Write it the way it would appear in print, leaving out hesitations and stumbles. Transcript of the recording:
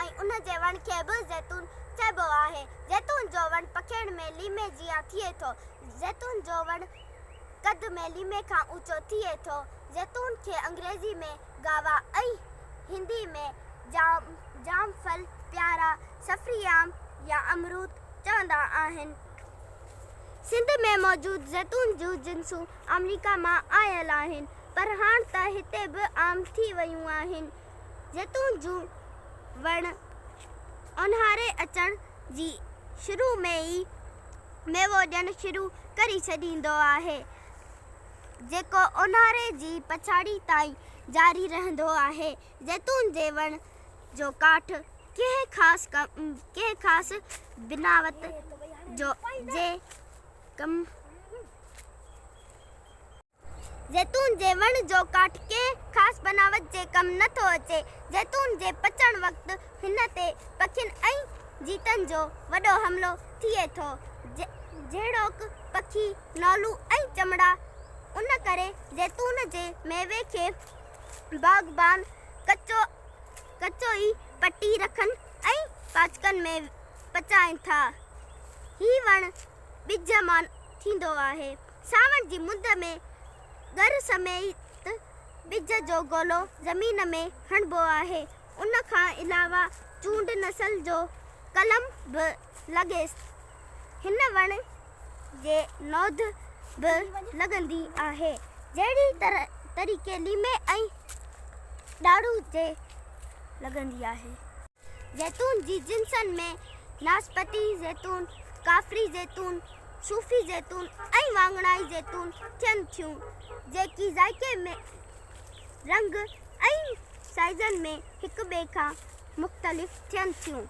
ऐं उन जे वण खे बि ज़ैतून चइबो आहे। ज़ैतून जो वण पखियुनि में लीमे जीअं थिए थो। ज़ैतून जो वण कद में लीमे खां ऊचो थिए थो। ज़ैतून खे अंग्रेज़ी में गावा ऐं हिंदी में जामफल, प्यारा, सफ़री आम या अमरूद चवंदा आहिनि। सिंध में मौजूदु ज़ैतून जूं जिन्सूं अमरीका मां आयल आहिनि, पर हाणे त हिते बि आम थी वियूं आहिनि। ज़ैतून जूं वण ऊन्हारे अचण जी शुरू में ई मेवो ॾियणु शुरू करे छॾींदो आहे, जेको ऊन्हारे जी पछाड़ी ताईं जारी रहंदो आहे। ज़ैतून जे वण जो काठ कंहिं ख़ासि बिनावत ज़ैतून जे वण जो काठ कंहिं ख़ासि बनावट जे कमु नथो अचे। ज़ैतून जे पचण वक़्तु हिन ते पखियुनि ऐं जीतनि जो वॾो हमिलो थिए थो, जहिड़ोकि पखी, नौलू ऐं चमड़ा। उन करे ज़ैतून जे मेवे खे बाग़बान कचो ई पटी रखनि ऐं पाचकनि में पचाइनि था। हीउ वण ॿिज मां थींदो आहे। सावण जी मुंद में गर समेत ॿिज जो गोलो ज़मीन में हणिबो आहे। उन खां अलावा चूंड नस्ल जो कलम बि लॻेसि। हिन वण जे नौध बि लॻंदी आहे, जहिड़ी तरीक़े लीमे ऐं ॾाढ़ू जे लॻंदी आहे। ज़ैतून जी जिन्सनि में नासपती ज़ैतून, काफ़री ज़ैतून, सूफ़ी ज़ैतून ऐं वाङणाई ज़ैतून थियनि थियूं, जेकी ज़ाइक़े में, रंग ऐं साइज़नि में हिक ॿिए खां मुख़्तलिफ़ थियनि थियूं।